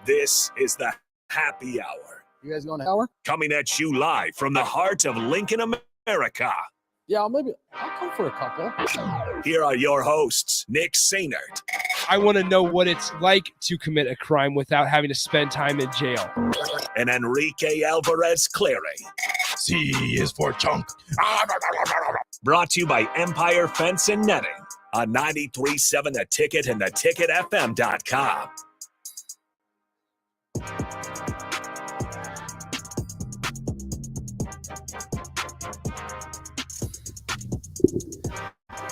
This is the Happy Hour. You guys going to hour? Coming at you live from the heart of Lincoln, America. Yeah, I'll come for a couple. Here are your hosts, Nick Sainert. I want to know what it's like to commit a crime without having to spend time in jail. And Enrique Alvarez Clary. C is for chunk. Brought to you by Empire Fence and Netting on 93.7 The Ticket and theticketfm.com.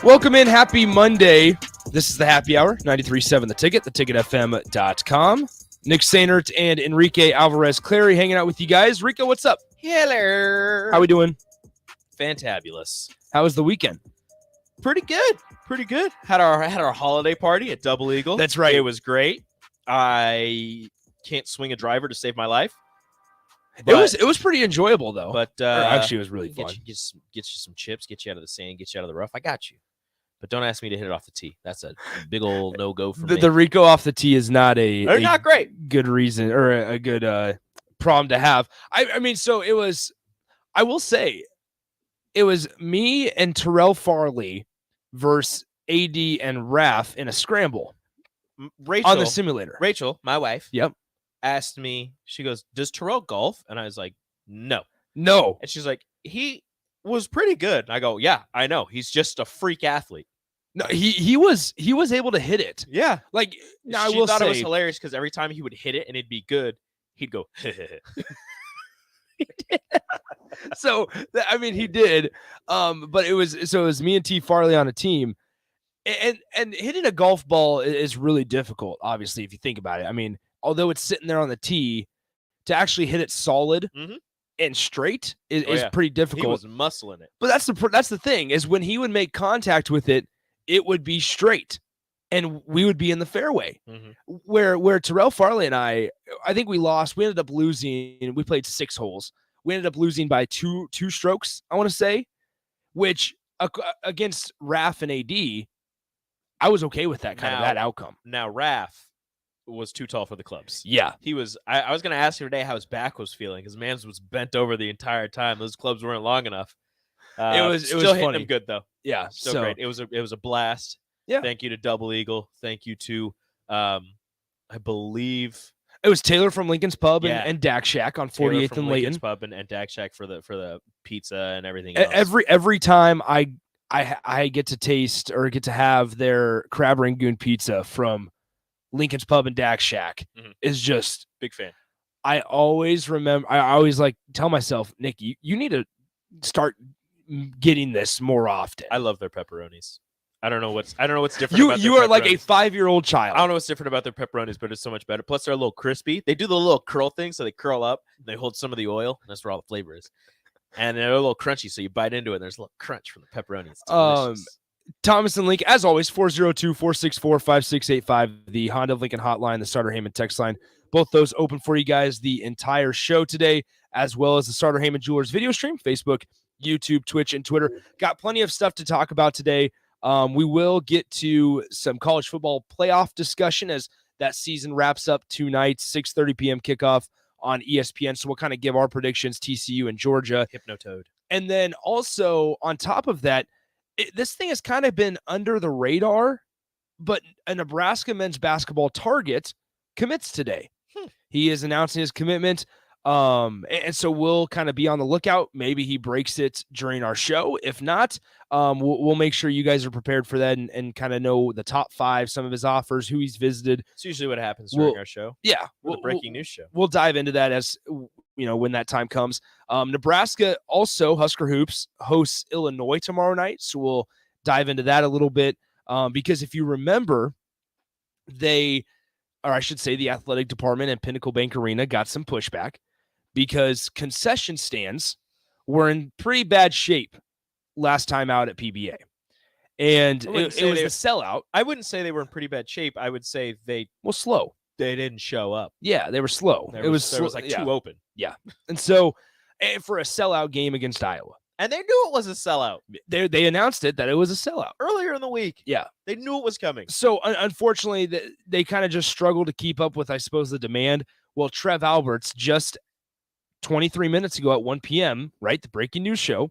Welcome in. Happy Monday. This is the Happy Hour, 93.7 The Ticket, theticketfm.com. Nick Sainert and Enrique Alvarez Clary hanging out with you guys. Rico, what's up? Hello. How we doing? Fantabulous. How was the weekend? Pretty good. Pretty good. Had our holiday party at Double Eagle. That's right. It was great. I can't swing a driver to save my life. It was pretty enjoyable though. But actually, it was really fun. Get you some chips, get you out of the sand, get you out of the rough. I got you. But don't ask me to hit it off the tee. That's a big old no-go for me. The Rico off the tee is not They're not great. Good reason or a good problem to have. I mean, so it was. I will say, it was me and Terrell Farley versus AD and Raph in a scramble. Rachel on the simulator. Rachel, my wife. Yep. Asked me. She goes, "Does Terrell golf?" And I was like, "No." And she's like, "He was pretty good." And I go, "Yeah, I know. He's just a freak athlete." No, he was able to hit it. Yeah. Like now she thought it was hilarious because every time he would hit it and it'd be good, he'd go. So I mean, he did. But it was me and T Farley on a team, and hitting a golf ball is really difficult. Obviously, if you think about it, I mean, although it's sitting there on the tee, to actually hit it solid and straight is pretty difficult. He was muscling it. But that's the thing is when he would make contact with it, it would be straight, and we would be in the fairway. Where Terrell Farley and I think we lost. We ended up losing. We played 6 holes. We ended up losing by two strokes, I want to say, which against Raph and AD, I was okay with that that outcome. Now Raph was too tall for the clubs. Yeah. He was. I was going to ask him today how his back was feeling because man's was bent over the entire time. Those clubs weren't long enough. It was hitting funny. him good though. Yeah, so great. It was a blast. Yeah. Thank you to Double Eagle. Thank you to, I believe it was Taylor from Lincoln's Pub and Dak Shack on 48th and Layton. Lincoln's Pub and Dak Shack for the pizza and everything else. Every time I get to taste or get to have their crab rangoon pizza from Lincoln's Pub and Dak Shack is just big fan. I always like tell myself, Nick, you need to start getting this more often. I love their pepperonis. I don't know what's different about you are like a 5-year-old child. I don't know what's different about their pepperonis, but it's so much better. Plus they're a little crispy. They do the little curl thing, so they curl up and they hold some of the oil, and that's where all the flavor is. And they're a little crunchy, so you bite into it and there's a little crunch from the pepperoni. It's delicious. Thomas and Link, as always, 402-464-5685, the Honda of Lincoln hotline, the Starter Heyman text line. Both those open for you guys the entire show today, as well as the Starter Heyman Jewelers video stream, Facebook, YouTube, Twitch, and Twitter. Got plenty of stuff to talk about today. We will get to some college football playoff discussion as that season wraps up tonight, 6:30 p.m. kickoff on ESPN. So we'll kind of give our predictions, TCU and Georgia. Hypnotoad. And then also on top of that, this thing has kind of been under the radar, but a Nebraska men's basketball target commits today. He is announcing his commitment. And so we'll kind of be on the lookout. Maybe he breaks it during our show. If not, we'll make sure you guys are prepared for that and kind of know the top 5, some of his offers, who he's visited. It's usually what happens during our show. Yeah. The breaking news show. We'll dive into that as when that time comes. Nebraska also, Husker Hoops, hosts Illinois tomorrow night. So we'll dive into that a little bit. Because if you remember, the athletic department and Pinnacle Bank Arena got some pushback because concession stands were in pretty bad shape last time out at PBA. And it was the sellout. I wouldn't say they were in pretty bad shape. I would say slow. They didn't show up. Yeah, they were slow. There was like too open. Yeah. And so for a sellout game against Iowa. And they knew it was a sellout They announced that it was a sellout earlier in the week. Yeah. They knew it was coming. So unfortunately, they kind of just struggle to keep up with, I suppose, the demand. Well, Trev Alberts just 23 minutes ago at 1 p.m., right, the breaking news show,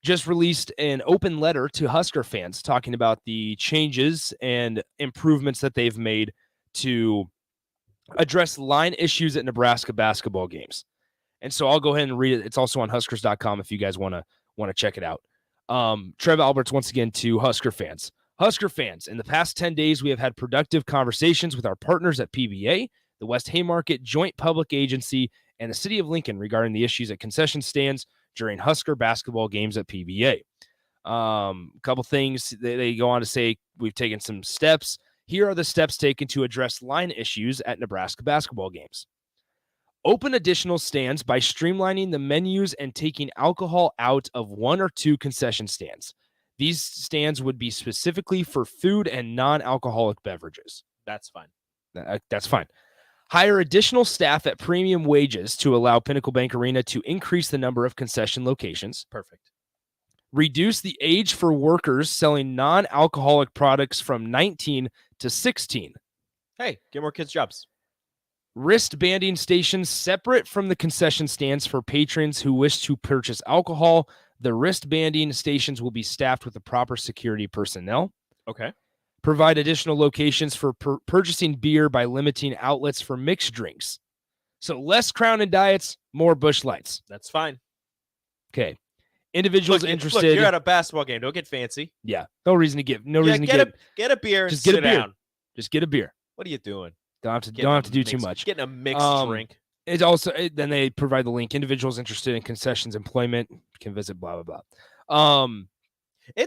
just released an open letter to Husker fans talking about the changes and improvements that they've made to address line issues at Nebraska basketball games. And so I'll go ahead and read it. It's also on Huskers.com if you guys want to check it out. Trev Alberts, once again, to Husker fans. Husker fans, in the past 10 days, we have had productive conversations with our partners at PBA, the West Haymarket Joint Public Agency, and the City of Lincoln regarding the issues at concession stands during Husker basketball games at PBA. A couple things they go on to say, we've taken some steps. Here are the steps taken to address line issues at Nebraska basketball games. Open additional stands by streamlining the menus and taking alcohol out of 1 or 2 concession stands. These stands would be specifically for food and non-alcoholic beverages. That's fine. That's fine. Hire additional staff at premium wages to allow Pinnacle Bank Arena to increase the number of concession locations. Perfect. Reduce the age for workers selling non-alcoholic products from 19 to 16. Hey, get more kids jobs. Wristbanding stations separate from the concession stands for patrons who wish to purchase alcohol. The wristbanding stations will be staffed with the proper security personnel. Okay. Provide additional locations for purchasing beer by limiting outlets for mixed drinks. So less Crown and Diets, more Busch Lights. That's fine. Okay. Individuals interested. Look, you're at a basketball game. Don't get fancy. Yeah. No reason to give. No reason to give. Get a beer. Just and get a beer. down. Just get a beer. What are you doing? Don't have to do too much. Getting a mixed drink. It's also then they provide the link. Individuals interested in concessions employment can visit blah blah blah.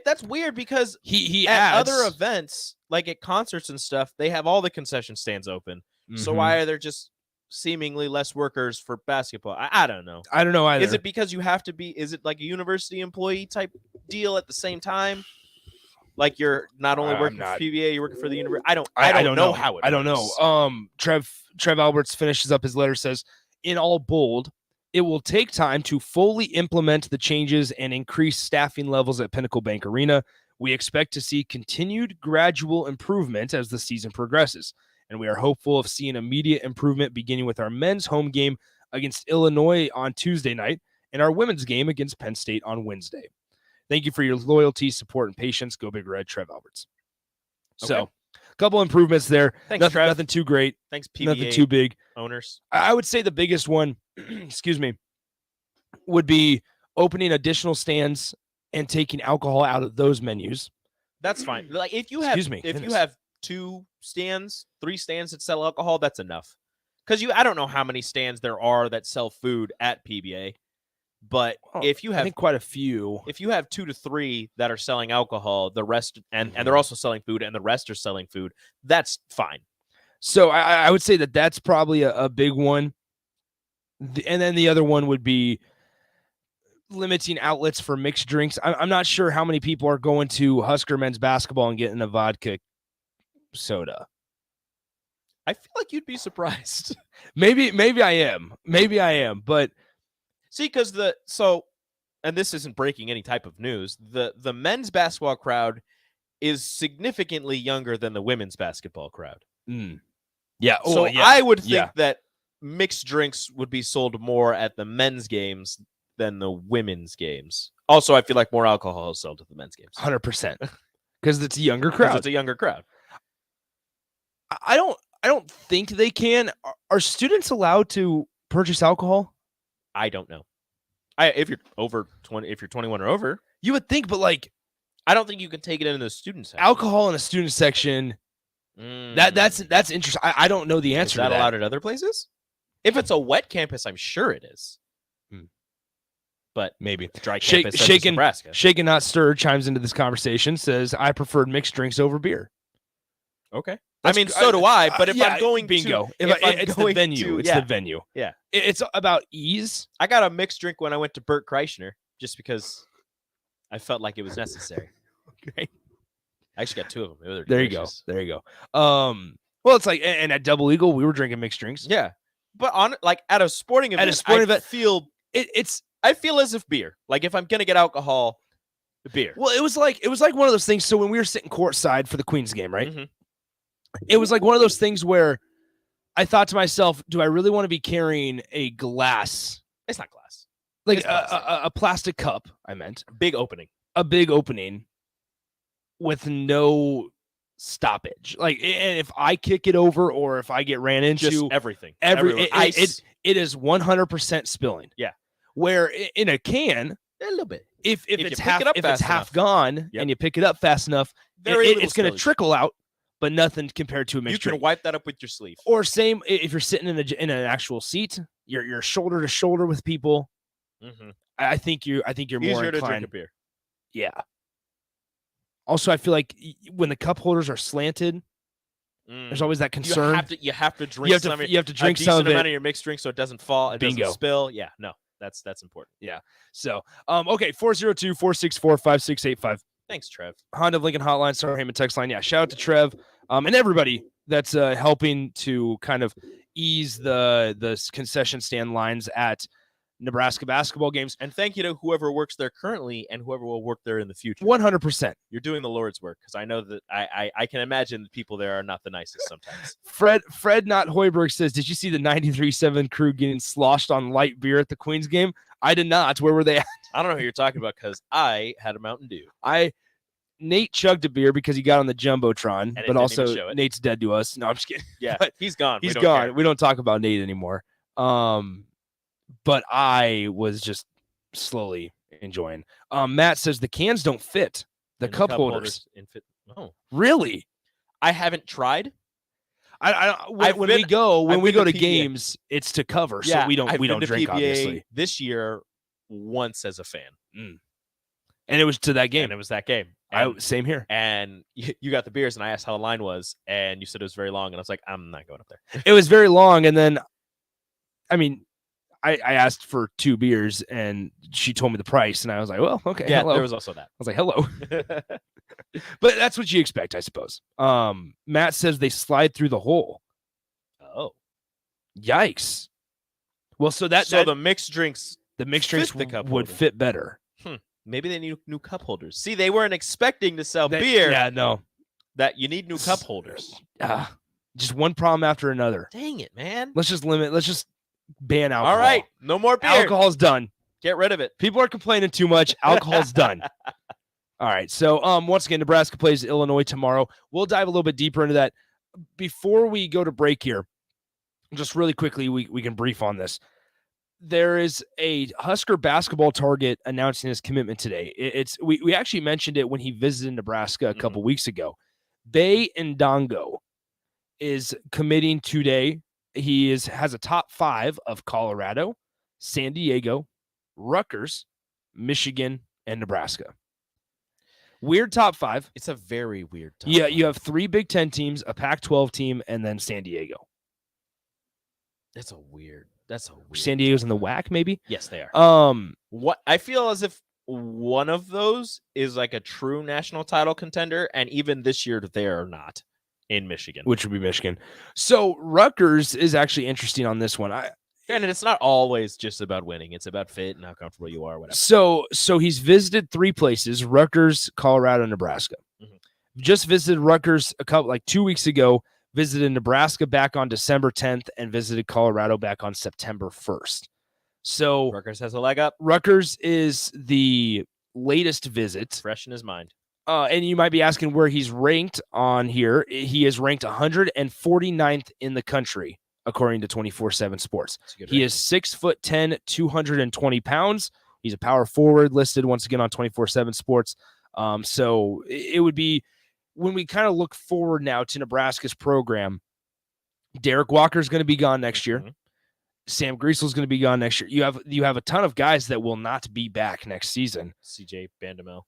That's weird because he at adds, other events, like at concerts and stuff, they have all the concession stands open. So Mhm. why are there just seemingly less workers for basketball? I don't know. I don't know either. Is it because you have to be? Is it like a university employee type deal at the same time? Like you're not only working for PBA, you're working for the university. I don't know how it. I don't works. know. Trev Alberts finishes up his letter, says in all bold, it will take time to fully implement the changes and increase staffing levels at Pinnacle Bank Arena. We expect to see continued gradual improvement as the season progresses, and we are hopeful of seeing immediate improvement beginning with our men's home game against Illinois on Tuesday night and our women's game against Penn State on Wednesday. Thank you for your loyalty, support, and patience. Go Big Red, Trev Alberts. So, a couple improvements there. Thanks, Trev. Nothing too great. Thanks, PBA Nothing too big. owners. I would say the biggest one, excuse me, would be opening additional stands and taking alcohol out of those menus. That's fine. Like if you have, you have 2 stands, 3 stands that sell alcohol, that's enough. Because I don't know how many stands there are that sell food at PBA. But if you have, I think quite a few. If you have 2 to 3 that are selling alcohol, the rest and they're also selling food, and the rest are selling food, that's fine. So I would say that's probably a big one. And then the other one would be limiting outlets for mixed drinks. I'm not sure how many people are going to Husker men's basketball and getting a vodka soda. I feel like you'd be surprised. Maybe I am, but. See, because and this isn't breaking any type of news, the men's basketball crowd is significantly younger than the women's basketball crowd. Yeah. So I would think that mixed drinks would be sold more at the men's games than the women's games. Also, I feel like more alcohol is sold at the men's games. 100%. Because it's a younger crowd. It's a younger crowd. I don't think they can. Are students allowed to purchase alcohol? I don't know. If you're over 20, if you're 21 or over, you would think, but like, I don't think you can take it in the student section. Alcohol in a student section. That's interesting. I don't know the answer. Is that allowed at other places? If it's a wet campus, I'm sure it is. But maybe dry campus, shaken, Nebraska. Shaken not stirred chimes into this conversation. Says I preferred mixed drinks over beer. Okay. I mean, so do I. But if I'm going bingo, it's the venue. It's the venue. Yeah. It's about ease. I got a mixed drink when I went to Bert Kreischer just because I felt like it was necessary. Okay. I actually got 2 of them. There you go. Well, it's like, and at Double Eagle, we were drinking mixed drinks. Yeah. But at a sporting event, I feel it's I feel as if beer. Like if I'm gonna get alcohol, beer. Well, it was like one of those things. So when we were sitting courtside for the Queens game, right? Mhm. It was like one of those things where I thought to myself, do I really want to be carrying a glass, It's not glass. like It's plastic. a plastic cup? I meant Big opening. a big opening with no stoppage. Like, and if I kick it over or if I get ran into, Just everything. it is 100% spilling. Yeah. Where in a can, a little bit. if you it's pick half it up if it's fast half enough. gone Yep. and you pick it up fast enough, Very little it's going to spillage. trickle out, but nothing compared to a You mixed can drink. wipe that up with your sleeve. Or same if you're sitting in an actual seat, you're shoulder to shoulder with people. Mm-hmm. I think you're more Easier to drink inclined. a beer. Yeah. Also, I feel like when the cup holders are slanted, there's always that concern. You have to drink some. You have to drink a some decent of amount it. of your mixed drink so it doesn't fall. It Bingo. doesn't spill. Yeah, no, that's important. Yeah. So, okay, 402-464-5685. Thanks, Trev. Honda of Lincoln Hotline, Star Heyman text line. Yeah, shout out to Trev, and everybody that's helping to kind of ease the concession stand lines at Nebraska basketball games. And thank you to whoever works there currently and whoever will work there in the future. 100%. You're doing the Lord's work because I know that I can imagine the people there are not the nicest sometimes. Fred Not Hoiberg says, did you see the 93-7 crew getting sloshed on light beer at the Queens game? I did not. Where were they at? I don't know who you're talking about because I had a Mountain Dew. Nate chugged a beer because he got on the Jumbotron, it but didn't even show also it. Nate's dead to us. No, I'm just kidding. Yeah, But he's gone. He's We don't gone. care. We don't talk about Nate anymore. But I was just slowly enjoying. Matt says the cans don't fit the And cup holders. Oh, Really? I haven't tried. When we go I've been to to PBA. games, it's to cover, so Yeah, we don't I've been to drink PBA obviously. this year once as a fan, And it was to that game. and it was that game. Same here. And you got the beers, and I asked how the line was, and you said it was very long, and I was like, I'm not going up there. It was very long, and then, I mean, I asked for 2 beers, and she told me the price, and I was like, well, okay, Yeah, hello. there was also that. I was like, hello. But that's what you expect, I suppose. Matt says they slide through the hole. Oh, Yikes. Well, so the mixed drinks, the mixed fit drinks the cup would holder. fit better. Maybe they need new cup holders. See, they weren't expecting to sell That- beer. Yeah, no. That you need new cup holders. Just one problem after another. Dang it, man. Let's just ban alcohol. All right, no more beer. Alcohol's done. Get rid of it. People are complaining too much. Alcohol's done. All right. So once again, Nebraska plays Illinois tomorrow. We'll dive a little bit deeper into that. Before we go to break here, just really quickly, we can brief on this. There is a Husker basketball target announcing his commitment today. We actually mentioned it when he visited Nebraska a couple weeks ago. Bay Ndongo is committing today. He has a top 5 of Colorado, San Diego, Rutgers, Michigan, and Nebraska. Weird top 5. It's a very weird top Yeah, 5. you have 3 Big Ten teams, a Pac-12 team, and then San Diego. That's a weird. San Diego's in the WAC, maybe. Yes, they are. Um, I feel as if one of those is like a true national title contender, and even this year they are not in Michigan. which would be Michigan. So Rutgers is actually interesting on this one. And it's not always just about winning; it's about fit and how comfortable you are, whatever. So he's visited 3 places: Rutgers, Colorado, Nebraska. Just visited Rutgers 2 weeks ago. Visited Nebraska back on December 10th and visited Colorado back on September 1st. So Rutgers has a leg up, Rutgers is the latest visit. fresh in his mind. And you might be asking where he's ranked on here. He is ranked 149th in the country, according to 24/7 Sports. He is 6'10", 220 pounds. He's a power forward listed once again on 24/7 Sports. So it would be, when we kind of look forward now to Nebraska's program, Derek Walker is going to be gone next year. Sam Griesel is going to be gone next year. You have a ton of guys that will not be back next season. CJ Bandamel.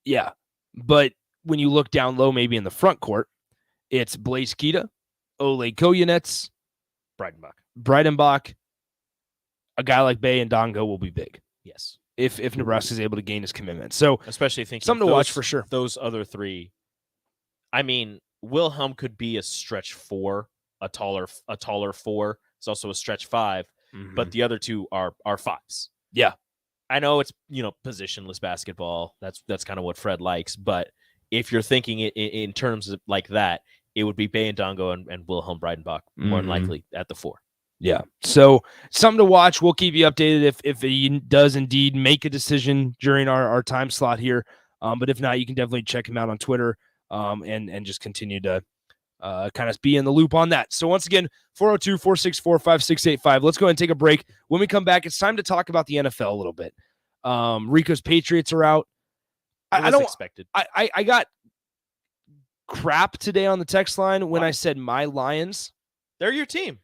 Yeah. But when you look down low, maybe in the front court, it's Blaise Keita, Ole Koyenets, Breidenbach. A guy like Bay Ndongo will be big. Yes. If Nebraska is able to gain his commitment. So Especially thinking something to watch for sure. Those other 3. I mean, Wilhelm could be a stretch 4, a taller 4. It's also a stretch 5, but the other 2 are 5s. Yeah. I know it's, positionless basketball. That's kind of what Fred likes. But if you're thinking it in terms of like that, it would be Bayandongo and Wilhelm Breidenbach more than likely at the 4. Yeah. So something to watch. We'll keep you updated if he does indeed make a decision during our time slot here. But if not, you can definitely check him out on Twitter and just continue to kind of be in the loop on that. So once again, 402-464-5685. Let's go ahead and take a break. When we come back, it's time to talk about the NFL a little bit. Rico's Patriots are out. I don't expected. I got crap today on the text line when I said my Lions. They're your team.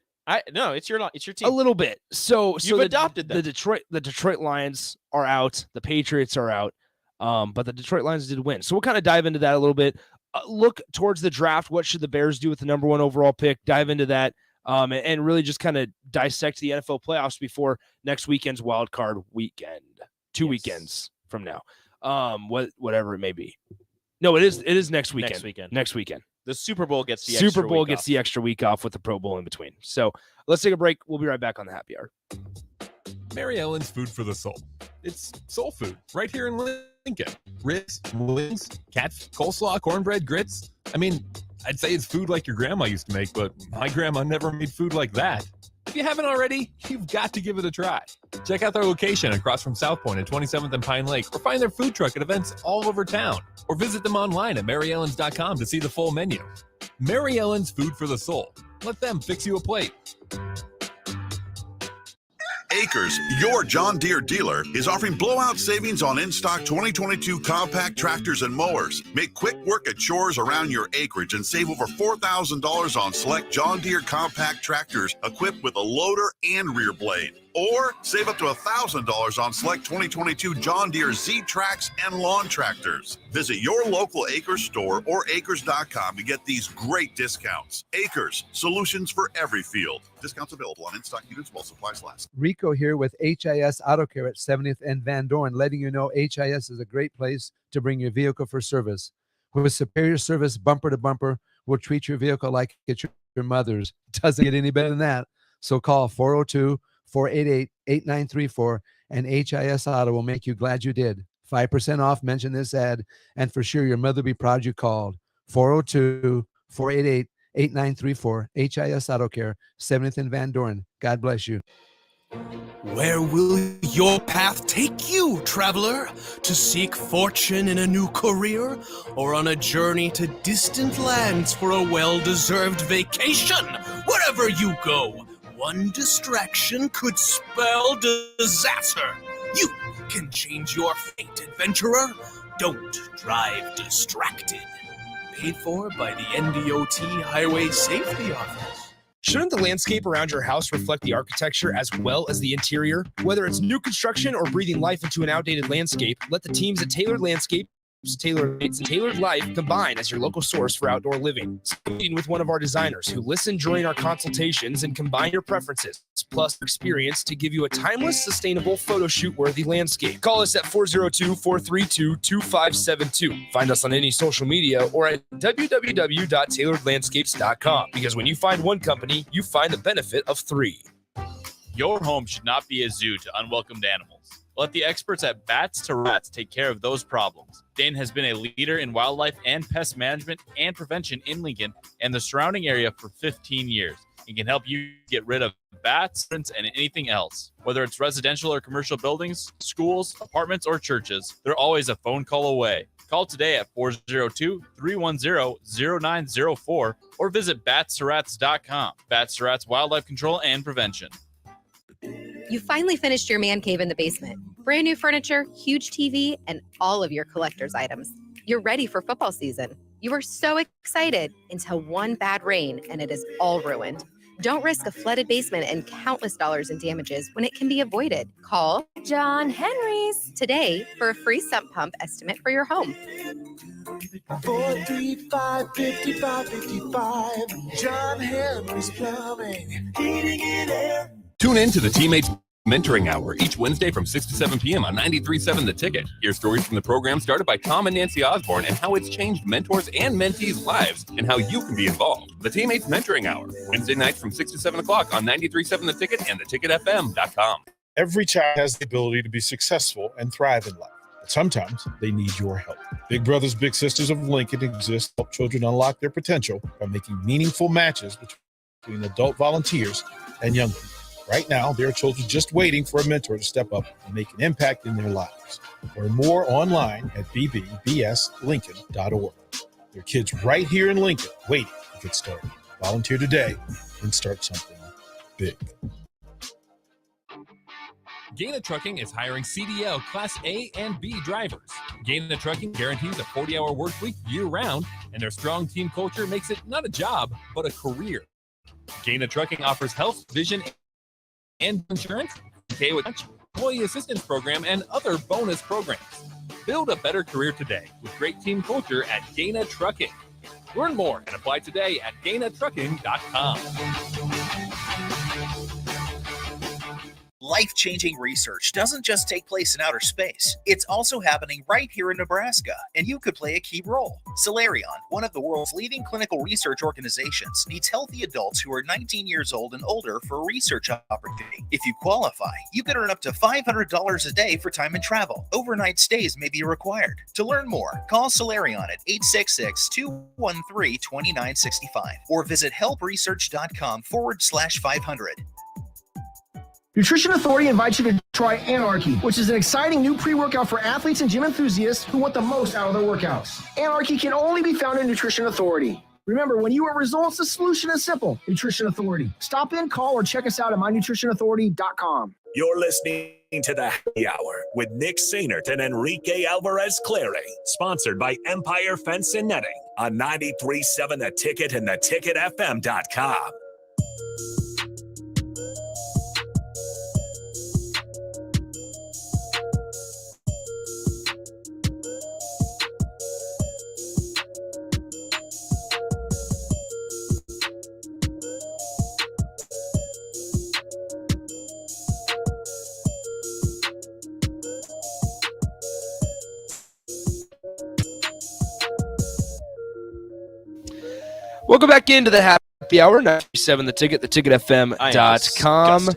No, it's your team. A little bit. So you've adopted them. The Detroit Lions are out. The Patriots are out. But the Detroit Lions did win. So we'll kind of dive into that a little bit. Look towards the draft. What should the Bears do with the number 1 overall pick? Dive into that. And really just kind of dissect the NFL playoffs before next weekend's wild card weekend. 2 weekends from now. Whatever it may be. No, it is next weekend. Next weekend. The Super Bowl gets the extra week off with the Pro Bowl in between. So let's take a break. We'll be right back on the Happy Hour. Mary Ellen's Food for the Soul. It's soul food right here in Lincoln. Ribs, wings, catfish, coleslaw, cornbread, grits. I mean, I'd say it's food like your grandma used to make, but my grandma never made food like that. If you haven't already, you've got to give it a try. Check out their location across from South Point at 27th and Pine Lake, or find their food truck at events all over town, or visit them online at maryellens.com to see the full menu. Mary Ellen's Food for the Soul. Let them fix you a plate. Acres, your John Deere dealer, is offering blowout savings on in-stock 2022 compact tractors and mowers. Make quick work of chores around your acreage and save over $4,000 on select John Deere compact tractors equipped with a loader and rear blade. Or save up to $1,000 on select 2022 John Deere Z-Trax and lawn tractors. Visit your local Acres store or acres.com to get these great discounts. Acres, solutions for every field. Discounts available on in-stock units while supplies last. Rico here with HIS Auto Care at 70th and Van Dorn, letting you know HIS is a great place to bring your vehicle for service. With superior service, bumper to bumper, we'll treat your vehicle like it's your mother's. Doesn't get any better than that. So call 402-488-8934 and HIS Auto will make you glad you did. 5% off, mention this ad, and for sure your mother will be proud you called. 402-488-8934, HIS Auto Care, 70th and Van Dorn. God bless you. Where will your path take you, traveler? To seek fortune in a new career, or on a journey to distant lands for a well-deserved vacation? Wherever you go, one distraction could spell disaster. You can change your fate, adventurer. Don't drive distracted. Paid for by the NDOT Highway Safety Office. Shouldn't the landscape around your house reflect the architecture as well as the interior? Whether it's new construction or breathing life into an outdated landscape, let the teams at Tailored Landscape, Tailored Lights, and Tailored Life combine as your local source for outdoor living. Meeting with one of our designers who listen during our consultations and combine your preferences plus experience to give you a timeless, sustainable, photo shoot worthy landscape. Call us at 402-432-2572. Find us on any social media or at www.tailoredlandscapes.com, because when you find one company, you find the benefit of 3. Your home should not be a zoo to unwelcomed animals. Let the experts at Bats to Rats take care of those problems. Dane has been a leader in wildlife and pest management and prevention in Lincoln and the surrounding area for 15 years. He can help you get rid of bats and anything else. Whether it's residential or commercial buildings, schools, apartments, or churches, they're always a phone call away. Call today at 402-310-0904 or visit batstoRats.com. Bats to Rats Wildlife Control and Prevention. You finally finished your man cave in the basement. Brand new furniture, huge TV, and all of your collector's items. You're ready for football season. You were so excited until one bad rain and it is all ruined. Don't risk a flooded basement and countless dollars in damages when it can be avoided. Call John Henry's today for a free sump pump estimate for your home. 435-5555. John Henry's Plumbing, Heating and Air. Tune in to the Teammates Mentoring Hour each Wednesday from 6 to 7 p.m. on 93.7 The Ticket. Hear stories from the program started by Tom and Nancy Osborne and how it's changed mentors and mentees' lives and how you can be involved. The Teammates Mentoring Hour, Wednesday nights from 6 to 7 o'clock on 93.7 The Ticket and theticketfm.com. Every child has the ability to be successful and thrive in life, but sometimes they need your help. Big Brothers Big Sisters of Lincoln exist to help children unlock their potential by making meaningful matches between adult volunteers and young people. Right now, there are children just waiting for a mentor to step up and make an impact in their lives. Learn more online at bbslincoln.org. There are kids right here in Lincoln waiting to get started. Volunteer today and start something big. Gaina Trucking is hiring CDL Class A and B drivers. Gaina Trucking guarantees a 40-hour work week year-round, and their strong team culture makes it not a job, but a career. Gaina Trucking offers health, vision, and insurance, pay with employee assistance program, and other bonus programs. Build a better career today with great team culture at Gaina Trucking. Learn more and apply today at GainaTrucking.com. Life-changing research doesn't just take place in outer space. It's also happening right here in Nebraska, and you could play a key role. Solarion, one of the world's leading clinical research organizations, needs healthy adults who are 19 years old and older for a research opportunity. If you qualify, you could earn up to $500 a day for time and travel. Overnight stays may be required. To learn more, call Solarion at 866-213-2965 or visit helpresearch.com/500. Nutrition Authority invites you to try Anarchy, which is an exciting new pre-workout for athletes and gym enthusiasts who want the most out of their workouts. Anarchy can only be found in Nutrition Authority. Remember, when you want results, the solution is simple. Nutrition Authority. Stop in, call, or check us out at mynutritionauthority.com. You're listening to the Happy Hour with Nick Sainert and Enrique Alvarez Clary, sponsored by Empire Fence and Netting on 93.7 The Ticket and theticketfm.com. Welcome back into the Happy Hour, 97 The Ticket, theticketfm.com.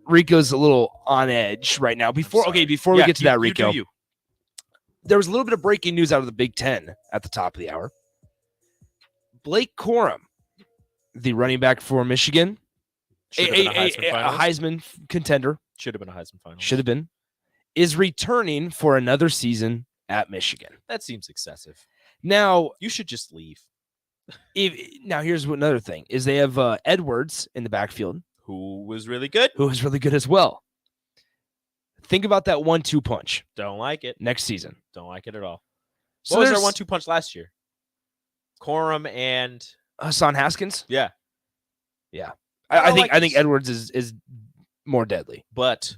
Rico's a little on edge right now. Before we get to that, Rico, there was a little bit of breaking news out of the Big Ten at the top of the hour. Blake Corum, the running back for Michigan, a Heisman contender. Should have been a Heisman finalist. Should have been. Is returning for another season at Michigan. That seems excessive. Now, you should just leave. Now, here's another thing, is they have Edwards in the backfield. Who was really good. Who was really good as well. Think about that 1-2 punch. Don't like it. Next season. Don't like it at all. So what was our 1-2 punch last year? Corum and Hassan Haskins? Yeah. Yeah. I think Edwards is more deadly. But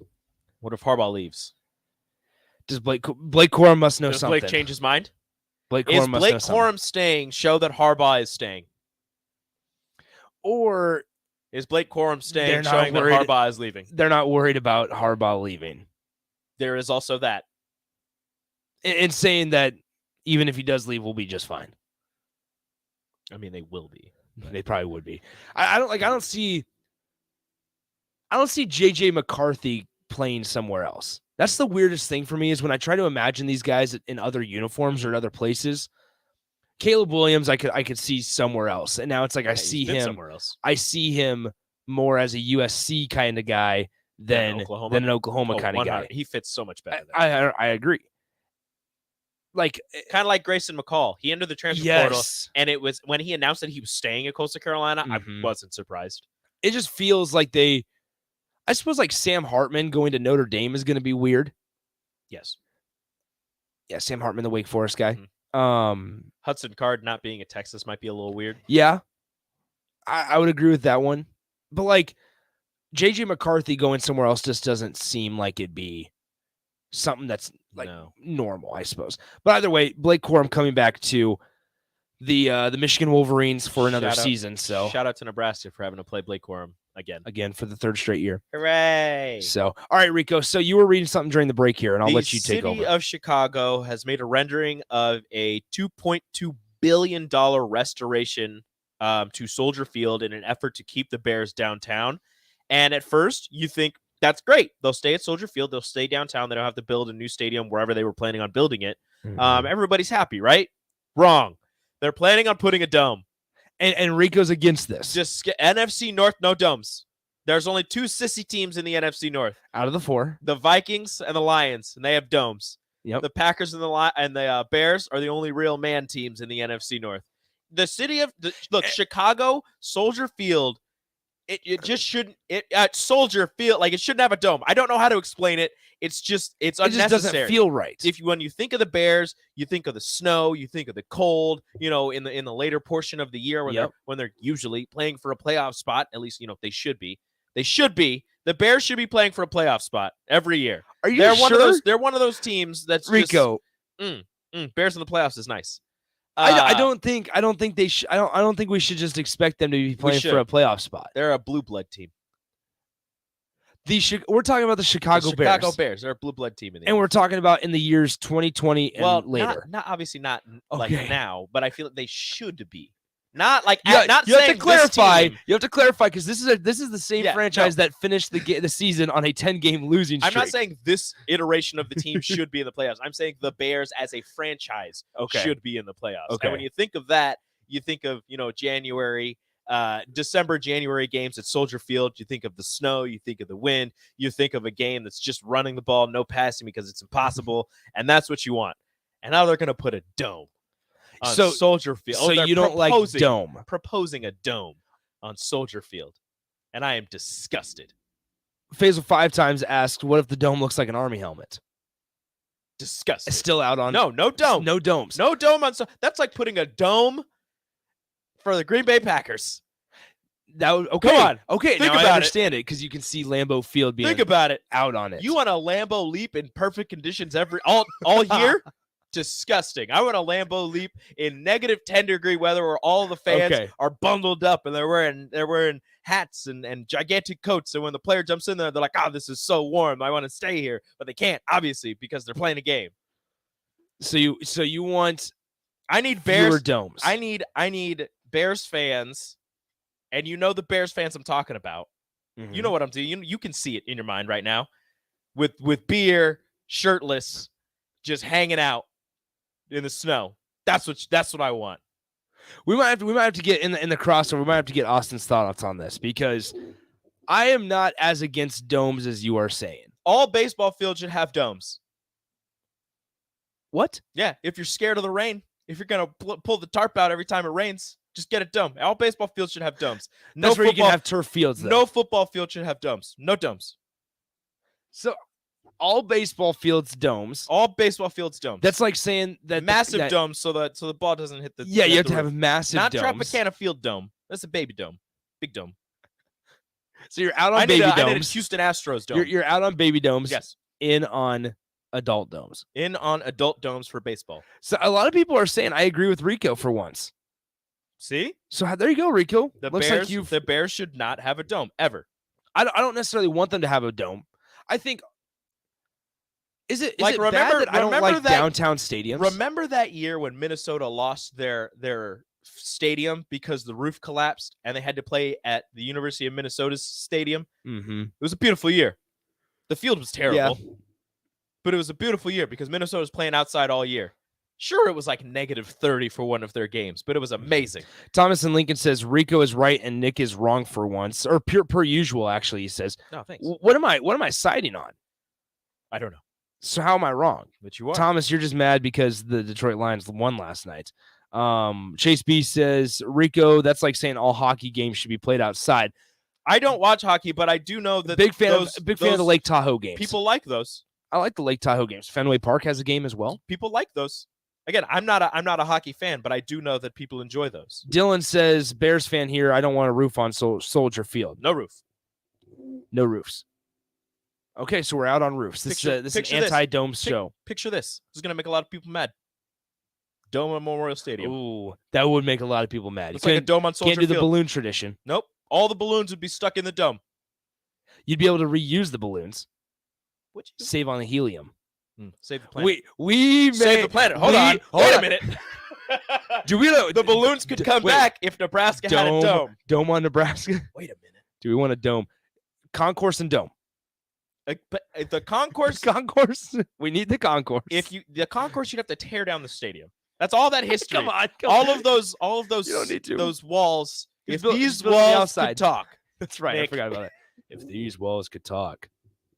what if Harbaugh leaves? Does Blake Corum must know something? Does Blake change his mind? Is Blake Corum staying show that Harbaugh is staying? Or is Blake Corum staying showing that Harbaugh is leaving? They're not worried about Harbaugh leaving. There is also that. And saying that even if he does leave, we'll be just fine. I mean, they will be. They probably would be. I don't see JJ McCarthy playing somewhere else. That's the weirdest thing for me is when I try to imagine these guys in other uniforms or in other places. Caleb Williams, I could see somewhere else, and now it's like I see him somewhere else. I see him more as a USC kind of guy than an Oklahoma kind of guy. He fits so much better. I agree. Like kind of like Grayson McCall. He entered the transfer portal, and it was when he announced that he was staying at Coastal Carolina. I wasn't surprised. It just feels like I suppose like Sam Hartman going to Notre Dame is going to be weird. Yes. Yeah, Sam Hartman, the Wake Forest guy. Hudson Card not being at Texas might be a little weird. Yeah. I would agree with that one. But like JJ McCarthy going somewhere else just doesn't seem like it'd be something that's like normal, I suppose. But either way, Blake Corum coming back to the Michigan Wolverines for another season. So shout out to Nebraska for having to play Blake Corum again for the third straight year. Hooray! So, all right, Rico. So you were reading something during the break here, and I'll let you take over. The city of Chicago has made a rendering of a $2.2 billion restoration to Soldier Field in an effort to keep the Bears downtown. And at first, you think, That's great. They'll stay at Soldier Field. They'll stay downtown. They don't have to build a new stadium wherever they were planning on building it. Everybody's happy, right? Wrong. They're planning on putting a dome. And Rico's against this. Just NFC North, no domes. There's only 2 sissy teams in the NFC North. Out of the 4. The Vikings and the Lions, and they have domes. Yep. The Packers and the Bears are the only real man teams in the NFC North. The city of Chicago, Soldier Field, it just shouldn't. At Soldier Field, like, it shouldn't have a dome. I don't know how to explain it. It's unnecessary. It just doesn't feel right. When you think of the Bears, you think of the snow, you think of the cold. In the later portion of the year when they're usually playing for a playoff spot. At least they should be. They should be. The Bears should be playing for a playoff spot every year. Are you sure? They're one of those teams that's Rico. Bears in the playoffs is nice. I don't think they should. I don't think we should just expect them to be playing for a playoff spot. They're a blue blood team. We're talking about the Chicago Bears. Chicago Bears. They're a blue blood team. And we're talking about in the years 2020 and later. Not obviously not Okay. like now, but I feel like they should be. Not like you have to clarify. You have to clarify because this is the same franchise that finished the season on a 10-game losing streak. I'm not saying this iteration of the team should be in the playoffs. I'm saying the Bears as a franchise should be in the playoffs. Okay. And when you think of that, you think of December, January games at Soldier Field. You think of the snow. You think of the wind. You think of a game that's just running the ball, no passing because it's impossible, and that's what you want. And now they're going to put a dome on Soldier Field. So you don't like dome? Proposing a dome on Soldier Field, and I am disgusted. Faisal 5 times asked, "What if the dome looks like an Army helmet?" Disgusted. It's still out on. No dome. No domes. No dome on. That's like putting a dome for the Green Bay Packers. Come on. Okay, Think now about I understand it because you can see Lambeau Field being Think about it. out on it. You want a Lambeau Leap in perfect conditions all year? Disgusting. I want a Lambeau Leap in negative 10-degree weather where all the fans are bundled up and they're wearing hats and gigantic coats. And when the player jumps in there, they're like, "Oh, this is so warm. I want to stay here," but they can't, obviously, because they're playing a game. So you want? I need Bears fewer domes. I need Bears fans, and the Bears fans I'm talking about. Mm-hmm. You know what I'm doing. You can see it in your mind right now, with beer, shirtless, just hanging out in the snow. That's what I want. We might have to get in the crossover. We might have to get Austin's thoughts on this because I am not as against domes as you are saying. All baseball fields should have domes. What? Yeah, if you're scared of the rain, if you're gonna pull the tarp out every time it rains, just get a dome. All baseball fields should have domes. No That's where you can have turf fields, though. No football field should have domes. No domes. So all baseball fields domes. All baseball fields domes. That's like saying that massive domes so the ball doesn't hit the. Yeah, you have to have massive not domes. Not Tropicana Field dome. That's a baby dome. Big dome. So you're out on baby domes. I need a Houston Astros dome. You're out on baby domes. Yes. In on adult domes. In on adult domes for baseball. So a lot of people are saying I agree with Rico for once. See? So there you go, Rico. The Bears should not have a dome ever. I don't necessarily want them to have a dome. I think. Is it bad that I don't like downtown stadiums? Remember that year when Minnesota lost their stadium because the roof collapsed and they had to play at the University of Minnesota's stadium? Mm-hmm. It was a beautiful year. The field was terrible, yeah. But it was a beautiful year because Minnesota was playing outside all year. Sure, it was like negative 30 for one of their games, but it was amazing. Thomas in Lincoln says Rico is right and Nick is wrong for once, or per usual. Actually, he says. No, thanks. What am I siding on? I don't know. So how am I wrong? But you are. Thomas, you're just mad because the Detroit Lions won last night. Chase B says, Rico, that's like saying all hockey games should be played outside. I don't watch hockey, but I do know that big fan of the Lake Tahoe games. People like those. I like the Lake Tahoe games. Fenway Park has a game as well. People like those. Again, I'm not a hockey fan, but I do know that people enjoy those. Dylan says, Bears fan here. I don't want a roof on Soldier Field. No roof. No roofs. Okay, so we're out on roofs. This is an anti-dome show. Picture this. This is going to make a lot of people mad. Dome on Memorial Stadium. Ooh, that would make a lot of people mad. It's like a dome on Soldier Field. Can't do the balloon tradition. Nope. All the balloons would be stuck in the dome. You'd be able to reuse the balloons. Would you? Save on the helium. Save the planet. We save the planet. Hold on. Wait a minute. Do we know the balloons could come back if Nebraska had a dome? Dome on Nebraska. Wait a minute. Do we want a dome? Concourse and dome. But the concourse, we need the concourse. The concourse, you'd have to tear down the stadium. That's all that history. Come on. All of those, You don't need to. those walls. If built- these it's built on the walls outside. could talk, That's right. I Nick. forgot about it. If these walls could talk.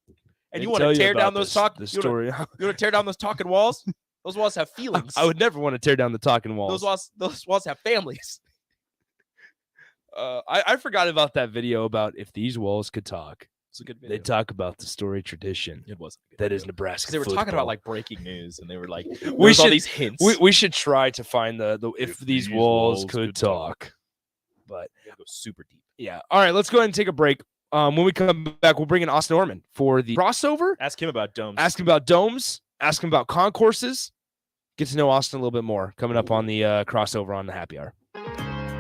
and They'd you want tell to tear about down those the story. You want to tear down those talking walls? Those walls have feelings. I would never want to tear down the talking walls. Those walls have families. I forgot about that video about if these walls could talk. It's a good video. They talk about the story tradition. It was that is Nebraska. They were talking football. about like breaking news, and they were like, we should all these hints. We should try to find the if these walls could talk. But We'll go super deep. yeah. All right, let's go ahead and take a break. When we come back, we'll bring in Austin Norman for the crossover. Ask him about domes. Ask him about domes. Ask him about concourses. Get to know Austin a little bit more. Coming up on the crossover on the happy hour.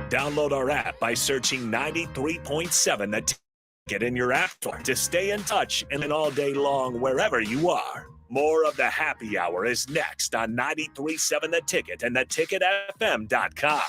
Download our app by searching 93.7 The Ticket in your app store to stay in touch and all day long wherever you are. More of the happy hour is next on 93.7 The Ticket and theticketfm.com.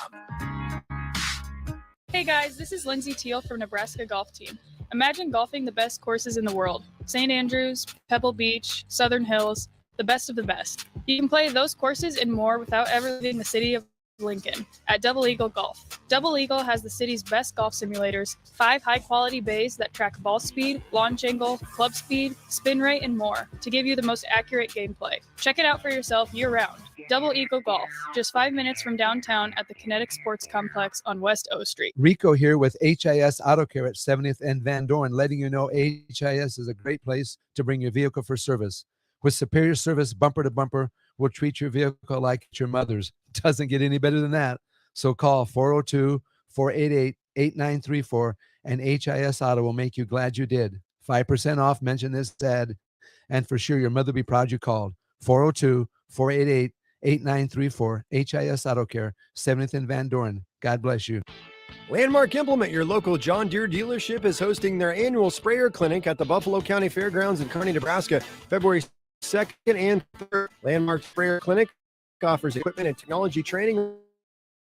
Hey guys, this is Lindsay Teal from Nebraska Golf Team. Imagine golfing the best courses in the world. St. Andrews, Pebble Beach, Southern Hills, the best of the best. You can play those courses and more without ever leaving the city of Lincoln at Double Eagle Golf. Double Eagle has the city's best golf simulators, 5 high-quality bays that track ball speed, launch angle, club speed, spin rate, and more to give you the most accurate gameplay. Check it out for yourself year-round. Double Eagle Golf, just 5 minutes from downtown at the Kinetic Sports Complex on West O Street. Rico here with HIS Auto Care at 70th and Van Dorn, letting you know HIS is a great place to bring your vehicle for service. With superior service, bumper to bumper, we'll treat your vehicle like it's your mother's. Doesn't get any better than that. So call 402-488-8934 and HIS Auto will make you glad you did. 5% off, mention this ad, and for sure your mother will be proud you called. 402-488-8934, HIS Auto Care, 70th and Van Dorn. God bless you. Landmark Implement, your local John Deere dealership, is hosting their annual sprayer clinic at the Buffalo County Fairgrounds in Kearney, Nebraska, February 2nd and 3rd. Landmark Sprayer Clinic offers equipment and technology training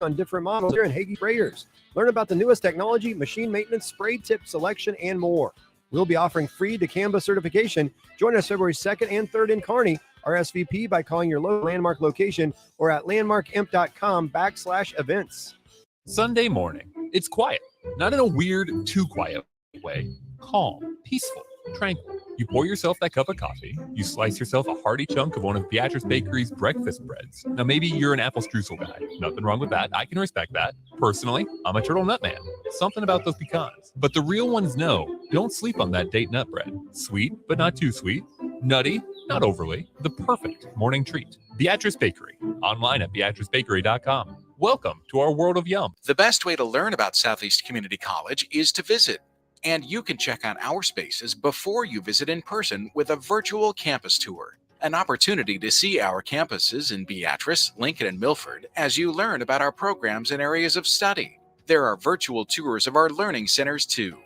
on different models here in Hagee sprayers. Learn about the newest technology, machine maintenance, spray tip selection, and more. We'll be offering free dicamba certification. Join us February 2nd and 3rd in Kearney. RSVP by calling your local Landmark location or at landmarkimp.com/events. Sunday morning. It's quiet, not in a weird, too quiet way. Calm, peaceful, tranquil. You pour yourself that cup of coffee. You slice yourself a hearty chunk of one of Beatrice Bakery's breakfast breads. Now, maybe you're an apple streusel guy. Nothing wrong with that. I can respect that. Personally, I'm a turtle nut man. Something about those pecans. But the real ones know, don't sleep on that date nut bread. Sweet, but not too sweet. Nutty, not overly. The perfect morning treat. Beatrice Bakery. Online at beatricebakery.com. Welcome to our world of yum. The best way to learn about Southeast Community College is to visit. And you can check out our spaces before you visit in person with a virtual campus tour. An opportunity to see our campuses in Beatrice, Lincoln, and Milford as you learn about our programs and areas of study. There are virtual tours of our learning centers too.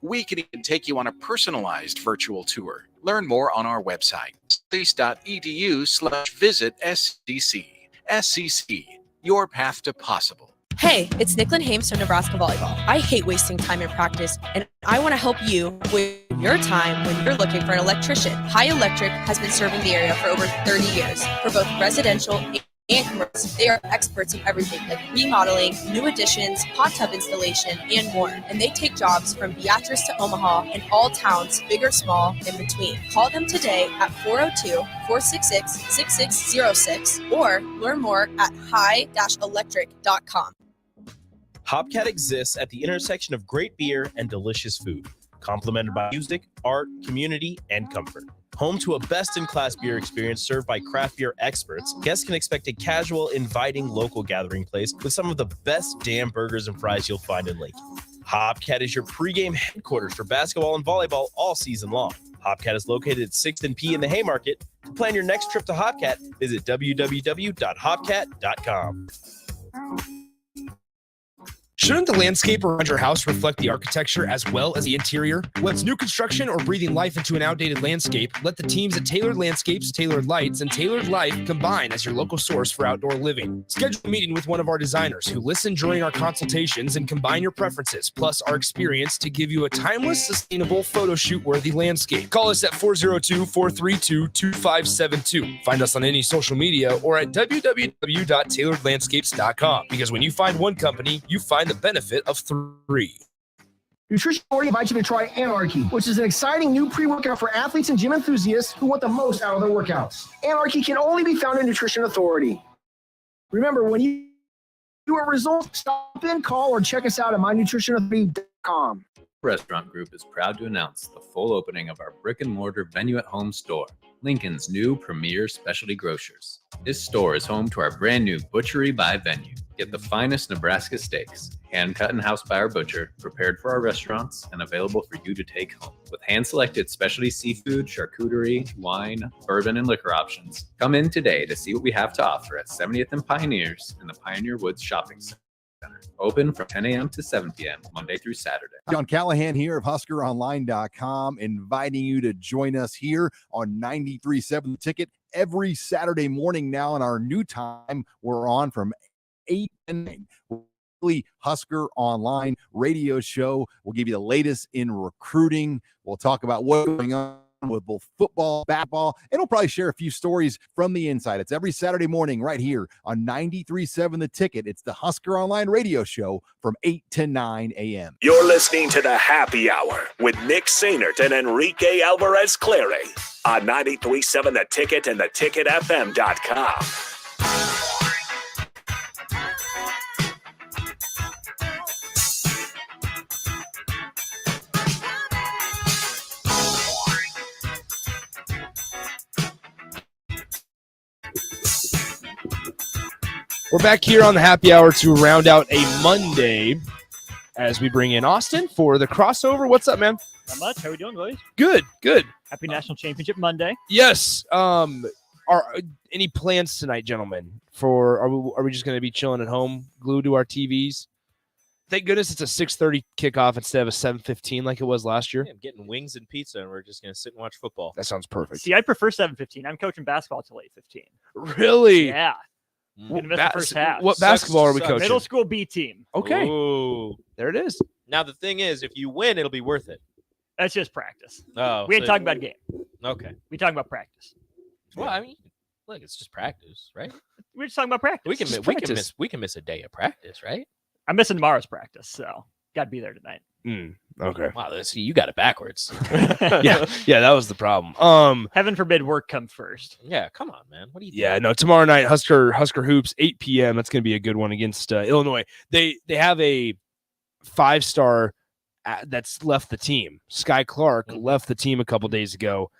We can even take you on a personalized virtual tour. Learn more on our website, southeast.edu/visit SCC. SCC, your path to possible. Hey, it's Nicklin Hames from Nebraska Volleyball. I hate wasting time in practice, and I want to help you with your time when you're looking for an electrician. High Electric has been serving the area for over 30 years for both residential and commercial. They are experts in everything like remodeling, new additions, hot tub installation, and more. And they take jobs from Beatrice to Omaha and all towns, big or small, in between. Call them today at 402-466-6606 or learn more at high-electric.com. Hopcat exists at the intersection of great beer and delicious food, complemented by music, art, community, and comfort. Home to a best-in-class beer experience served by craft beer experts, guests can expect a casual, inviting local gathering place with some of the best damn burgers and fries you'll find in Lincoln. Hopcat is your pregame headquarters for basketball and volleyball all season long. Hopcat is located at 6th and P in the Haymarket. To plan your next trip to Hopcat, visit www.hopcat.com. Shouldn't the landscape around your house reflect the architecture as well as the interior? Whether it's new construction or breathing life into an outdated landscape, let the teams at Tailored Landscapes, Tailored Lights, and Tailored Life combine as your local source for outdoor living. Schedule a meeting with one of our designers who listen during our consultations and combine your preferences, plus our experience to give you a timeless, sustainable, photo shoot-worthy landscape. Call us at 402-432-2572. Find us on any social media or at www.tailoredlandscapes.com, because when you find one company, you find the benefit of 3. Nutrition Authority invites you to try Anarchy, which is an exciting new pre-workout for athletes and gym enthusiasts who want the most out of their workouts. Anarchy can only be found in Nutrition Authority. Remember, when you want results, stop in, call, or check us out at mynutritionauthority.com. Restaurant Group is proud to announce the full opening of our brick-and-mortar venue-at-home store, Lincoln's new premier specialty grocers. This store is home to our brand new Butchery by Venue. Get the finest Nebraska steaks, hand-cut in-house by our butcher, prepared for our restaurants, and available for you to take home. With hand-selected specialty seafood, charcuterie, wine, bourbon, and liquor options. Come in today to see what we have to offer at 70th and Pioneers in the Pioneer Woods Shopping Center. Open from 10 a.m. to 7 p.m., Monday through Saturday. John Callahan here of HuskerOnline.com, inviting you to join us here on 93.7 The Ticket every Saturday morning now. In our new time, we're on from 8 and 9. Husker Online radio show. We'll give you the latest in recruiting. We'll talk about what's going on with both football, basketball, and we'll probably share a few stories from the inside. It's every Saturday morning right here on 93.7 The Ticket. It's the Husker Online radio show from 8 to 9 a.m. You're listening to the Happy Hour with Nick Sainert and Enrique Alvarez Clary on 93.7 The Ticket and theticketfm.com. We're back here on the Happy Hour to round out a Monday as we bring in Austin for the crossover. What's up, man? Not much. How are we doing, boys? Good. Happy National Championship Monday. Yes. Are any plans tonight, gentlemen? Are we just going to be chilling at home, glued to our TVs? Thank goodness it's a 6:30 kickoff instead of a 7:15 like it was last year. Yeah, I'm getting wings and pizza, and we're just going to sit and watch football. That sounds perfect. See, I prefer 7:15. I'm coaching basketball till 8:15. Really? Yeah. Gonna miss the first half. What basketball are we coaching? Middle school B team. Okay. Ooh. There it is. Now, the thing is, if you win, it'll be worth it. That's just practice. Oh, we ain't talking about a game. Okay. We talking about practice. Well, I mean, look, it's just practice, right? We're just talking about practice. We can miss a day of practice, right? I'm missing tomorrow's practice, so got to be there tonight. Okay. Wow, you got it backwards. yeah, that was the problem. Heaven forbid work comes first. Yeah, come on, man. What are you doing? Yeah, no, tomorrow night, Husker Hoops, 8 p.m. That's going to be a good one against Illinois. They have a 5-star that's left the team. Sky Clark left the team a couple days ago.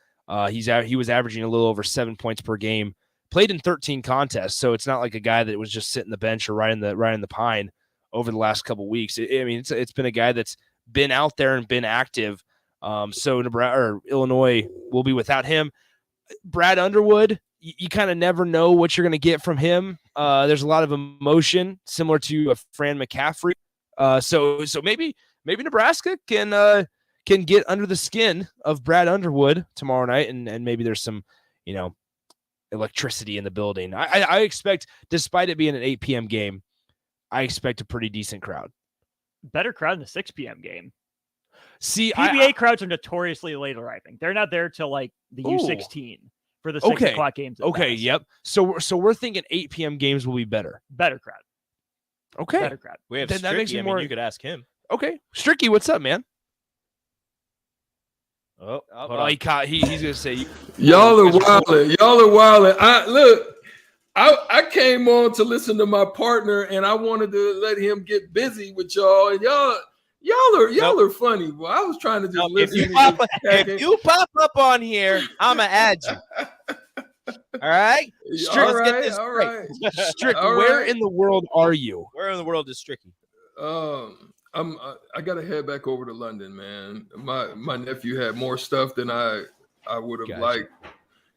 He was averaging a little over 7 points per game. Played in 13 contests, so it's not like a guy that was just sitting the bench or riding the pine over the last couple weeks. It's been a guy that's been out there and been active. So Nebraska or Illinois will be without him. Brad Underwood, you kind of never know what you're going to get from him. There's a lot of emotion, similar to Fran McCaffrey. So maybe Nebraska can get under the skin of Brad Underwood tomorrow night, and maybe there's some, electricity in the building. I expect, despite it being an 8 p.m. game, I expect a pretty decent crowd. Better crowd in the 6 p.m. game. See, PBA crowds are notoriously late arriving. They're not there till like the U16 for the 6 o'clock games. Okay, yep. So we're thinking 8 p.m. games will be better. Better crowd. Okay. Better crowd. We have Then that makes Stricky. me more. You could ask him. Okay, Stricky, what's up, man? Oh, he's gonna say y'all are wilding. Y'all are wilding. I came on to listen to my partner, and I wanted to let him get busy with y'all. And y'all are funny. Boy, I was trying to just listen. If you pop up on here, I'ma add you. All right, Strick, let's get this straight. Strick, where in the world are you? Where in the world is Stricky? I gotta head back over to London, man. My nephew had more stuff than I would have liked,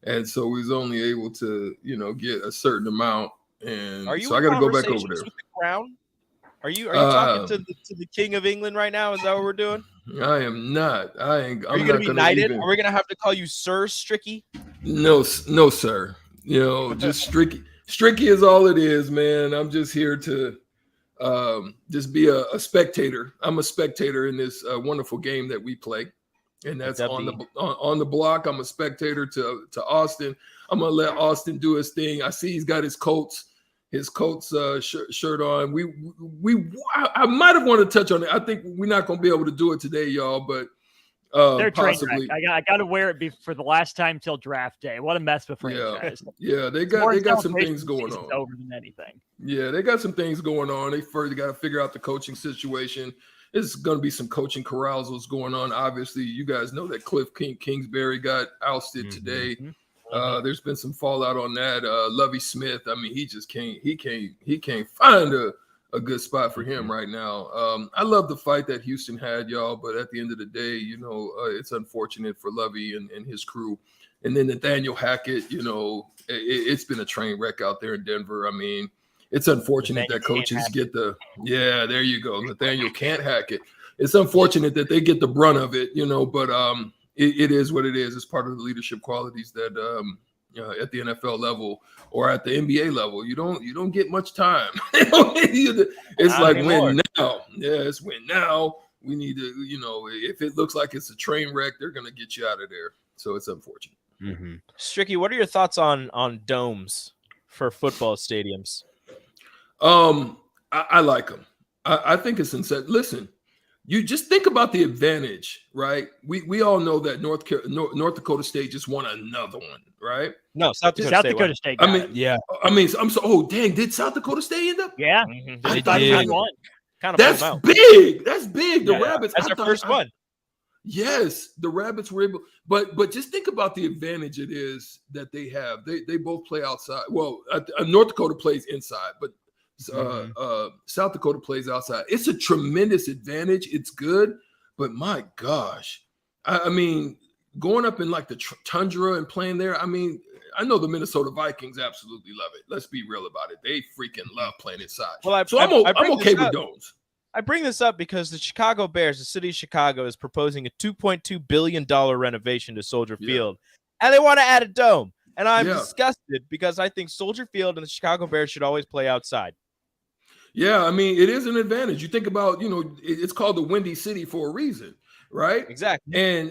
and so we was only able to get a certain amount, and so I got to go back over there. With the Crown? Are you talking to the King of England right now? Is that what we're doing? I am not. Are you gonna be knighted? Are we gonna have to call you Sir Stricky? No, sir. Just Stricky. Stricky is all it is, man. I'm just here to just be a spectator. I'm a spectator in this wonderful game that we play, and that's on the block. I'm a spectator to Austin. I'm gonna let Austin do his thing. I see he's got his Colts shirt on. I might have wanted to touch on it. I think we're not gonna be able to do it today, y'all, but they're possibly. I got to wear it for the last time till draft day. What a mess of a franchise. Yeah, they got some things going on. Over than anything. Yeah, they got some things going on. They first got to figure out the coaching situation. There's going to be some coaching carousals going on. Obviously, you guys know that Cliff Kingsbury got ousted today. There's been some fallout on that. Lovie Smith, I mean, he just can't find a good spot for him right now. I love the fight that Houston had, y'all, but at the end of the day, it's unfortunate for Lovie and his crew. And then Nathaniel Hackett, it's been a train wreck out there in Denver. I mean, it's unfortunate that coaches get there you go. Nathaniel can't hack it. It's unfortunate that they get the brunt of it, but it is what it is. It's part of the leadership qualities that at the NFL level or at the NBA level, you don't get much time. It's Not like anymore. win now. Yeah, it's win now. We need to, if it looks like it's a train wreck, they're gonna get you out of there. So it's unfortunate. Stricky, what are your thoughts on domes for football stadiums? I like them. I think it's insane. Listen, you just think about the advantage, right? We all know that North Dakota State just won another one, right? No, South Dakota State. I mean, I'm so. Oh, dang! Did South Dakota State end up? Yeah, They thought did. he won. Kind of That's bummed out. big. That's big. The Yeah, Rabbits. that's I their thought- first one. Yes, the Rabbits were able, but just think about the advantage it is that they have. They both play outside. Well, North Dakota plays inside, but South Dakota plays outside. It's a tremendous advantage. It's good, but my gosh, I mean, going up in like the tundra and playing there. I mean, I know the Minnesota Vikings absolutely love it. Let's be real about it. They freaking love playing inside. Well, I'm bring okay this with up. domes. I bring this up because the Chicago Bears, the city of Chicago, is proposing a $2.2 billion renovation to Soldier Field, and they want to add a dome. And I'm disgusted because I think Soldier Field and the Chicago Bears should always play outside. Yeah, I mean, it is an advantage. You think about, it's called the Windy City for a reason, right? Exactly. And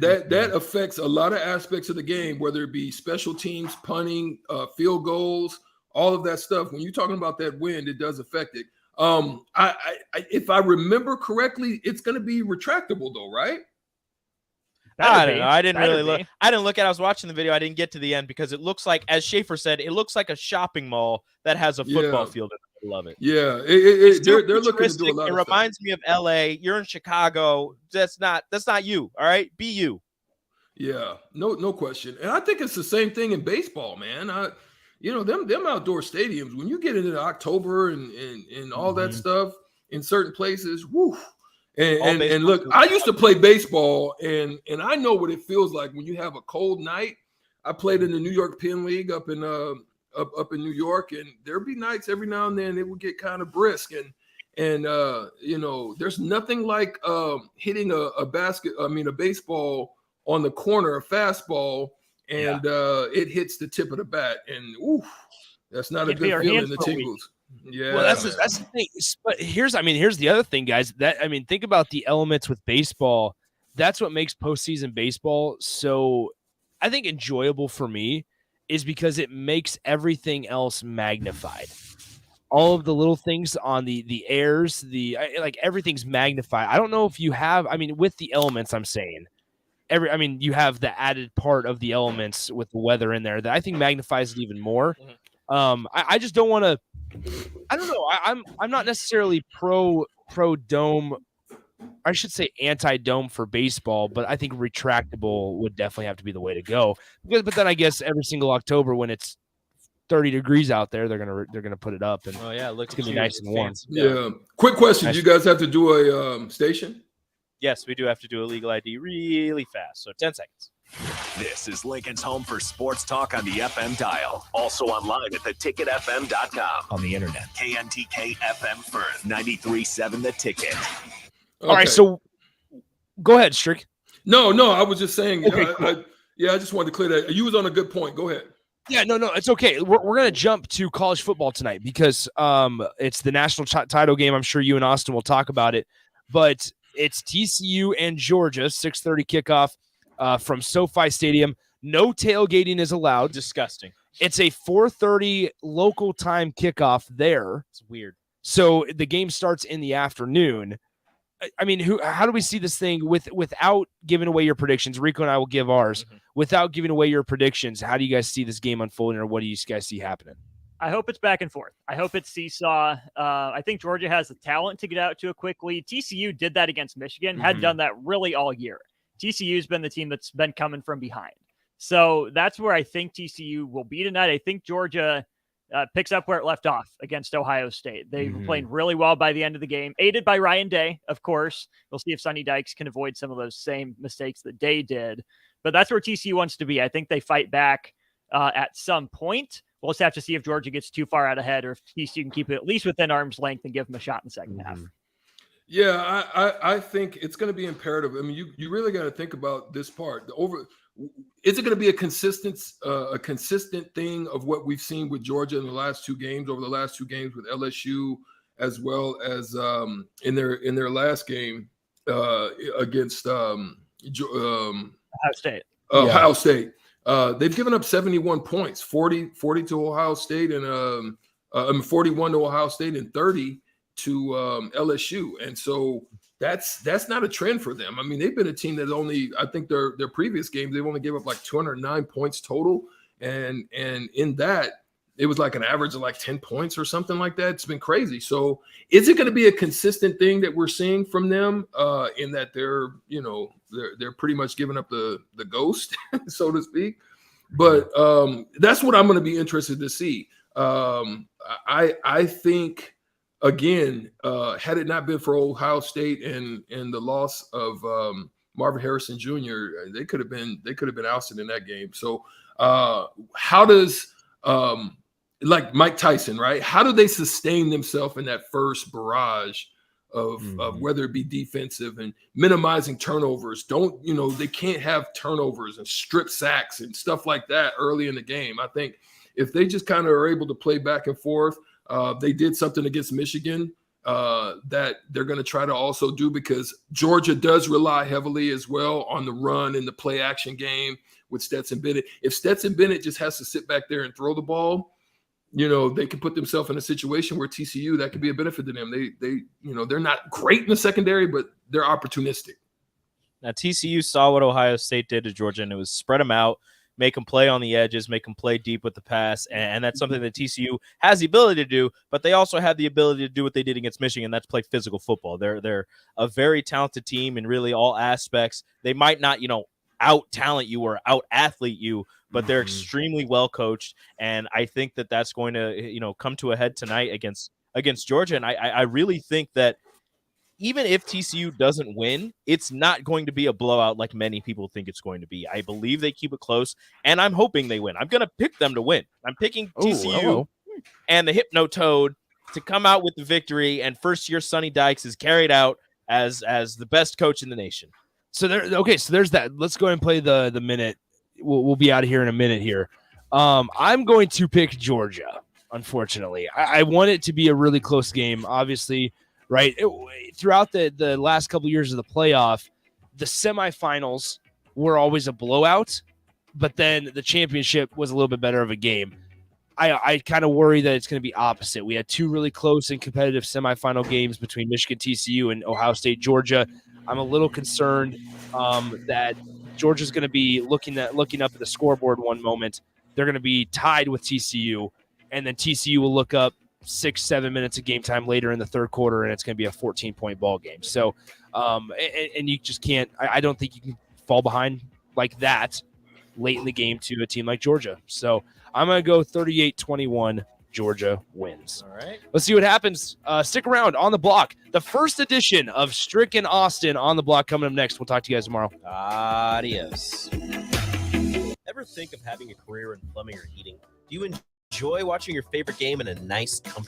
that affects a lot of aspects of the game, whether it be special teams, punting, field goals, all of that stuff. When you're talking about that wind, it does affect it. If I remember correctly, it's going to be retractable though, right? I don't know. I didn't really look. I didn't look at it. I was watching the video. I didn't get to the end because it looks like, as Schaefer said, it looks like a shopping mall that has a football field in the middle of it. Yeah, they're looking to do a lot It of reminds me of LA. You're in Chicago. That's not you. All right, be you. Yeah, no question. And I think it's the same thing in baseball, man. Them outdoor stadiums, when you get into October and all that stuff in certain places, whoo. And look, I used to play baseball, and I know what it feels like when you have a cold night. I played in the New York Penn League up in New York, and there'd be nights every now and then it would get kind of brisk, and there's nothing like hitting a baseball on the corner, a fastball, and it hits the tip of the bat, and that's not a good feeling. The tingles. Yeah, well, that's the thing. But here's the other thing, guys. Think about the elements with baseball. That's what makes postseason baseball so, I think, enjoyable for me, is because it makes everything else magnified. All of the little things on the airs, everything's magnified. I don't know if you have. With the elements, I'm saying. You have the added part of the elements with the weather in there that I think magnifies it even more. I just don't want to. I don't know. I'm not necessarily pro dome. I should say anti-dome for baseball, but I think retractable would definitely have to be the way to go. But then I guess every single October when it's 30 degrees out there, they're gonna put it up, and it's gonna be nice and warm. Yeah. Quick question: do you guys have to do a station? Yes, we do have to do a legal ID really fast. So 10 seconds. This is Lincoln's home for sports talk on the FM dial. Also online at theticketfm.com. On the internet, KNTK FM Firth, 93.7 The Ticket. All right, so go ahead, Strick. No, I was just saying. Okay, cool. I just wanted to clear that. You was on a good point. Go ahead. Yeah, no, it's okay. We're going to jump to college football tonight because it's the national title game. I'm sure you and Austin will talk about it, but it's TCU and Georgia, 6:30 kickoff from SoFi Stadium. No tailgating is allowed. Disgusting. It's a 4:30 local time kickoff there. It's weird. So the game starts in the afternoon. I mean, how do we see this thing without giving away your predictions? Rico and I will give ours. Without giving away your predictions, how do you guys see this game unfolding, or what do you guys see happening? I hope it's back and forth. I hope it's seesaw. I think Georgia has the talent to get out to a quick lead. TCU did that against Michigan, had done that really all year. TCU's been the team that's been coming from behind. So that's where I think TCU will be tonight. I think Georgia picks up where it left off against Ohio State. They were playing really well by the end of the game, aided by Ryan Day, of course. We'll see if Sonny Dykes can avoid some of those same mistakes that Day did. But that's where TCU wants to be. I think they fight back at some point. We'll just have to see if Georgia gets too far out ahead or if TCU can keep it at least within arm's length and give them a shot in the second half. Yeah, I think it's going to be imperative. I mean, you really got to think about this part. Is it going to be a consistent thing of what we've seen with Georgia in the last two games, over the last two games with LSU, as well as in their last game against Ohio State. Ohio State. They've given up 71 points, 40 to Ohio State, and 41 to Ohio State, and 30 to LSU. And so that's not a trend for them. I mean, they've been a team that only, I think their previous games, they've only gave up like 209 points total. And in that, it was like an average of like 10 points or something like that. It's been crazy. So is it going to be a consistent thing that we're seeing from them in that they're pretty much giving up the ghost, so to speak? But that's what I'm going to be interested to see. I think, again, had it not been for Ohio State and the loss of Marvin Harrison Jr., they could have been ousted in that game. So how does like Mike Tyson, right? How do they sustain themselves in that first barrage of whether it be defensive and minimizing turnovers? They can't have turnovers and strip sacks and stuff like that early in the game. I think if they just kind of are able to play back and forth, they did something against Michigan that they're going to try to also do, because Georgia does rely heavily as well on the run and the play action game with Stetson Bennett. If Stetson Bennett just has to sit back there and throw the ball, they can put themselves in a situation where TCU, that could be a benefit to them. They're not great in the secondary, but they're opportunistic. Now, TCU saw what Ohio State did to Georgia, and it was spread them out, make them play on the edges, make them play deep with the pass, and that's something that TCU has the ability to do, but they also have the ability to do what they did against Michigan, that's play physical football. They're a very talented team in really all aspects. They might not, out-talent you or out-athlete you, but they're extremely well-coached, and I think that that's going to, come to a head tonight against Georgia, and I really think that even if TCU doesn't win, it's not going to be a blowout like many people think it's going to be. I believe they keep it close, and I'm hoping they win. I'm going to pick them to win. I'm picking TCU and the Hypno-Toad to come out with the victory, and first-year Sonny Dykes is carried out as the best coach in the nation. So there's that. Let's go ahead and play the minute. We'll be out of here in a minute here. I'm going to pick Georgia, unfortunately. I want it to be a really close game, obviously. Right, throughout the last couple of years of the playoff, the semifinals were always a blowout, but then the championship was a little bit better of a game. I kind of worry that it's going to be opposite. We had two really close and competitive semifinal games between Michigan, TCU, and Ohio State, Georgia. I'm a little concerned that Georgia's going to be looking up at the scoreboard one moment. They're going to be tied with TCU, and then TCU will look up 6-7 minutes of game time later in the third quarter, and it's going to be a 14-point ball game. So, and you just can't. I don't think you can fall behind like that late in the game to a team like Georgia. So I'm going to go 38-21. Georgia wins. All right. Let's see what happens. Stick around on the block. The first edition of Strick and Austin on the block coming up next. We'll talk to you guys tomorrow. Adios. think of having a career in plumbing or heating? Do you enjoy watching your favorite game in a nice, comfortable